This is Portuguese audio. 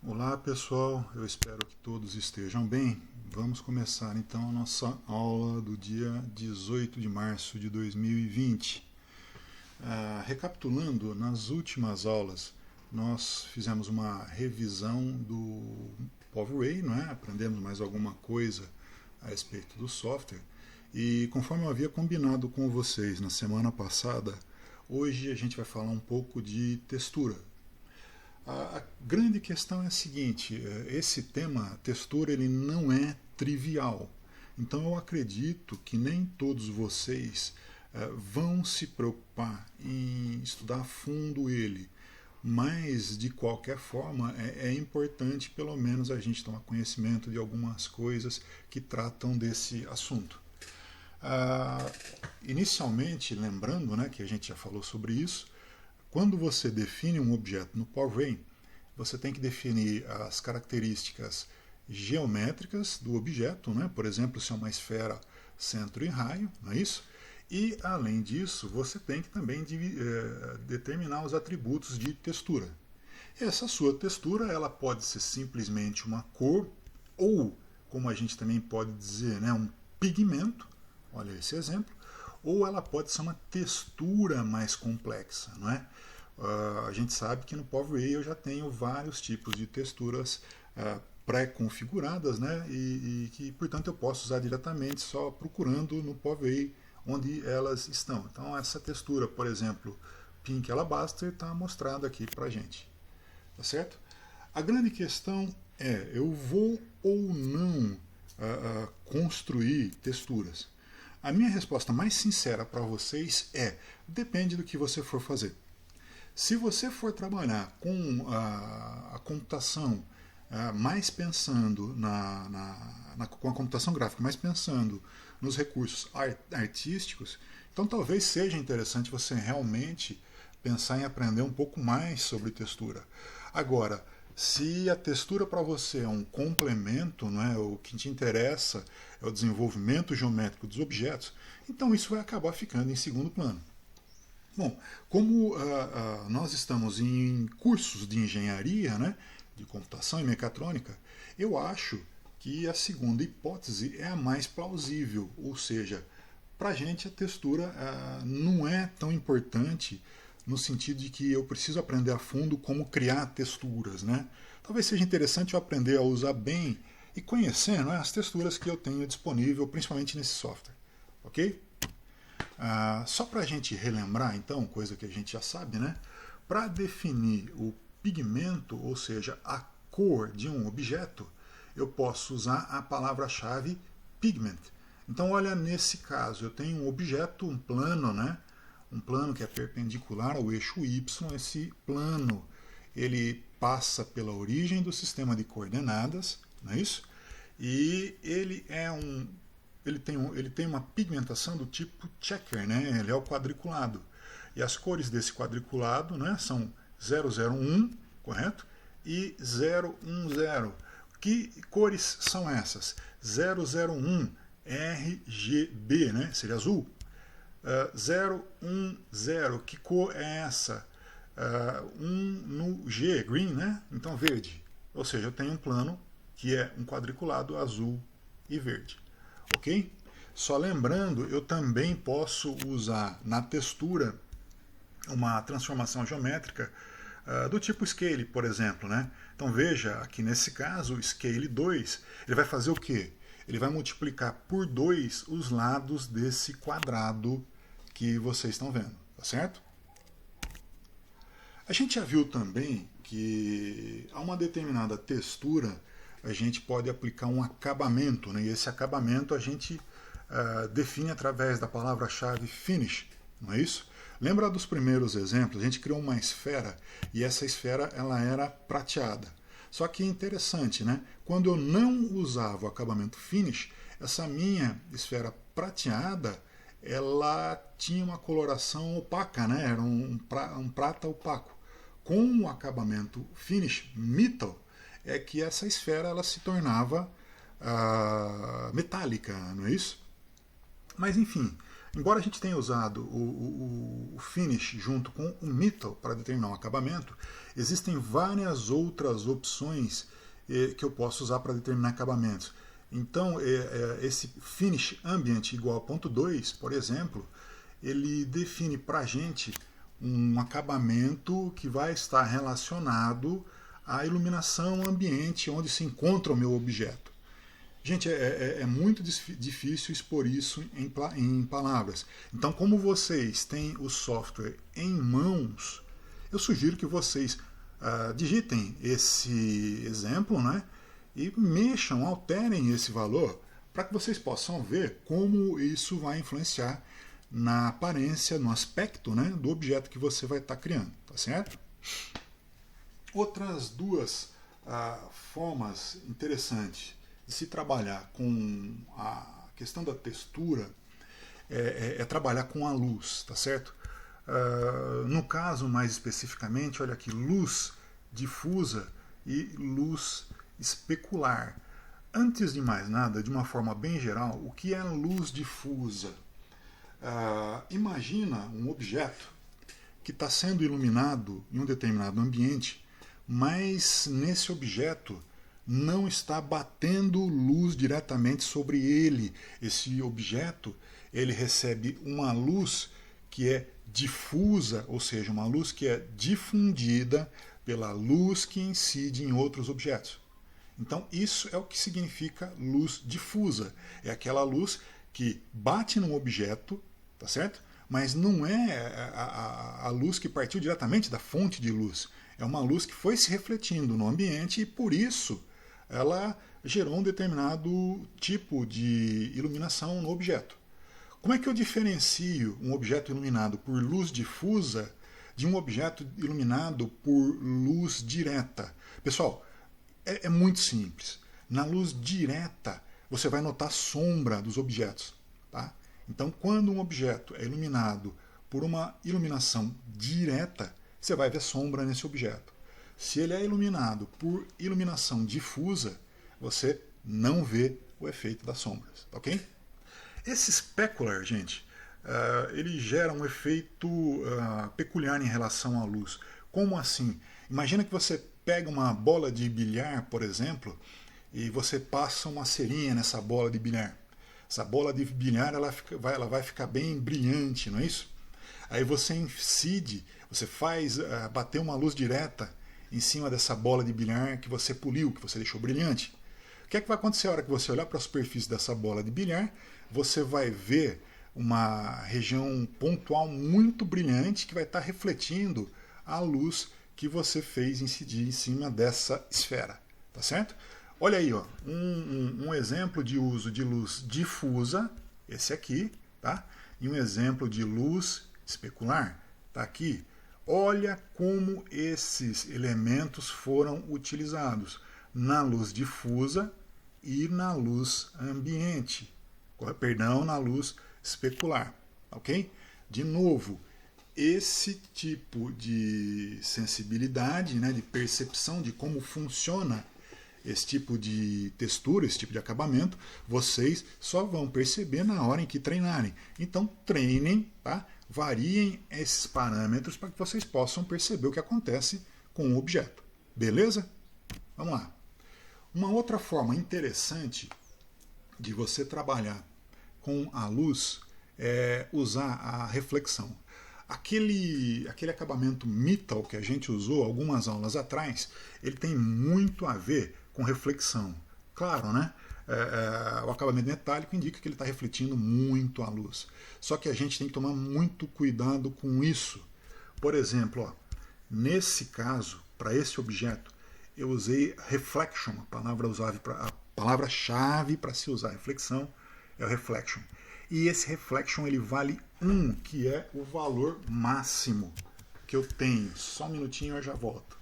Olá pessoal, eu espero que todos estejam bem. Vamos começar então a nossa aula do dia 18 de março de 2020. Recapitulando, nas últimas aulas nós fizemos uma revisão do Power não é? Aprendemos mais alguma coisa a respeito do software e conforme eu havia combinado com vocês na semana passada, hoje a gente vai falar um pouco de textura. A grande questão é a seguinte, esse tema, textura, ele não é trivial. Então eu acredito que nem todos vocês vão se preocupar em estudar a fundo ele. Mas, de qualquer forma, é importante pelo menos a gente tomar conhecimento de algumas coisas que tratam desse assunto. Inicialmente, lembrando que a gente já falou sobre isso, quando você define um objeto no Power, você tem que definir as características geométricas do objeto, por exemplo, se é uma esfera, centro e raio, não é isso? E, além disso, você tem que também determinar os atributos de textura. Essa sua textura ela pode ser simplesmente uma cor, ou, como a gente também pode dizer, um pigmento, olha esse exemplo, ou ela pode ser uma textura mais complexa, não é? A gente sabe que no Power eu já tenho vários tipos de texturas pré-configuradas, e que, portanto, eu posso usar diretamente só procurando no Power onde elas estão. Então, essa textura, por exemplo, Pink Alabaster, está mostrada aqui para a gente. Tá certo? A grande questão é, eu vou ou não construir texturas? A minha resposta mais sincera para vocês é, depende do que você for fazer. Se você for trabalhar com a computação mais pensando com a computação gráfica, mais pensando nos recursos artísticos, então talvez seja interessante você realmente pensar em aprender um pouco mais sobre textura. Agora, se a textura para você é um complemento, o que te interessa é o desenvolvimento geométrico dos objetos, então isso vai acabar ficando em segundo plano. Bom, como nós estamos em cursos de engenharia, de computação e mecatrônica, eu acho que a segunda hipótese é a mais plausível, ou seja, para a gente a textura não é tão importante no sentido de que eu preciso aprender a fundo como criar texturas. Talvez seja interessante eu aprender a usar bem e conhecer as texturas que eu tenho disponível, principalmente nesse software. Ok? Só para a gente relembrar, então, coisa que a gente já sabe, para definir o pigmento, ou seja, a cor de um objeto, eu posso usar a palavra-chave pigment. Então, olha, nesse caso, eu tenho um objeto, um plano, um plano que é perpendicular ao eixo Y. Esse plano ele passa pela origem do sistema de coordenadas, não é isso? E ele tem uma pigmentação do tipo checker, ele é o quadriculado. E as cores desse quadriculado são 001, correto? E 010. Que cores são essas? 001 RGB, seria azul. 010, que cor é essa? 1 no G, green, então verde. Ou seja, eu tenho um plano que é um quadriculado azul e verde. Ok? Só lembrando, eu também posso usar na textura uma transformação geométrica do tipo Scale, por exemplo. Então veja, aqui nesse caso, Scale 2, ele vai fazer o quê? Ele vai multiplicar por 2 os lados desse quadrado que vocês estão vendo, tá certo? A gente já viu também que a uma determinada textura a gente pode aplicar um acabamento, e esse acabamento a gente define através da palavra-chave finish, não é isso? Lembra dos primeiros exemplos? A gente criou uma esfera e essa esfera ela era prateada. Só que é interessante, quando eu não usava o acabamento finish, essa minha esfera prateada ela tinha uma coloração opaca, era um prata opaco. Com o acabamento finish metal, é que essa esfera ela se tornava metálica, não é isso? Mas enfim, Embora a gente tenha usado o finish junto com o metal para determinar um acabamento, existem várias outras opções que eu posso usar para determinar acabamentos. Então, esse finish ambient igual a ponto 2, por exemplo, ele define para a gente um acabamento que vai estar relacionado à iluminação ambiente onde se encontra o meu objeto. Gente, é muito difícil expor isso em palavras. Então, como vocês têm o software em mãos, eu sugiro que vocês digitem esse exemplo, né, e mexam, alterem esse valor para que vocês possam ver como isso vai influenciar na aparência, no aspecto, né, do objeto que você vai estar criando, tá certo? Outras duas formas interessantes de se trabalhar com a questão da textura é trabalhar com a luz, tá certo? No caso, mais especificamente, olha aqui, luz difusa e luz especular. Antes de mais nada, de uma forma bem geral, o que é luz difusa? Imagina um objeto que está sendo iluminado em um determinado ambiente, mas nesse objeto não está batendo luz diretamente sobre ele. Esse objeto ele recebe uma luz que é difusa, ou seja, uma luz que é difundida pela luz que incide em outros objetos. Então isso é o que significa luz difusa. É aquela luz que bate num objeto, tá certo? Mas não é a luz que partiu diretamente da fonte de luz. É uma luz que foi se refletindo no ambiente e por isso ela gerou um determinado tipo de iluminação no objeto. Como é que eu diferencio um objeto iluminado por luz difusa de um objeto iluminado por luz direta? Pessoal, é muito simples. Na luz direta, você vai notar a sombra dos objetos. Tá? Então, quando um objeto é iluminado por uma iluminação direta, você vai ver sombra nesse objeto. Se ele é iluminado por iluminação difusa, você não vê o efeito das sombras. Ok? Esse specular, gente, ele gera um efeito peculiar em relação à luz. Como assim? Imagina que você pega uma bola de bilhar, por exemplo, e você passa uma cerinha nessa bola de bilhar. Essa bola de bilhar ela vai ficar bem brilhante, não é isso? Aí você incide, você faz bater uma luz direta em cima dessa bola de bilhar que você poliu, que você deixou brilhante. O que é que vai acontecer a hora que você olhar para a superfície dessa bola de bilhar? Você vai ver uma região pontual muito brilhante que vai estar refletindo a luz que você fez incidir em cima dessa esfera, tá certo? Olha aí, ó, um exemplo de uso de luz difusa, esse aqui, tá? E um exemplo de luz especular, tá aqui. Olha como esses elementos foram utilizados na luz difusa e na luz ambiente. Perdão, na luz especular, ok? De novo, esse tipo de sensibilidade, né, de percepção de como funciona esse tipo de textura, esse tipo de acabamento, vocês só vão perceber na hora em que treinarem. Então treinem, tá? Variem esses parâmetros para que vocês possam perceber o que acontece com o objeto. Beleza? Vamos lá. Uma outra forma interessante de você trabalhar com a luz é usar a reflexão. Aquele acabamento metal que a gente usou algumas aulas atrás, ele tem muito a ver com reflexão. Claro, né? O acabamento metálico indica que ele está refletindo muito a luz. Só que a gente tem que tomar muito cuidado com isso. Por exemplo, ó, nesse caso, para esse objeto, eu usei reflection, a palavra-chave para se usar reflexão é o reflection. E esse reflection ele vale 1, que é o valor máximo que eu tenho. Só um minutinho e eu já volto.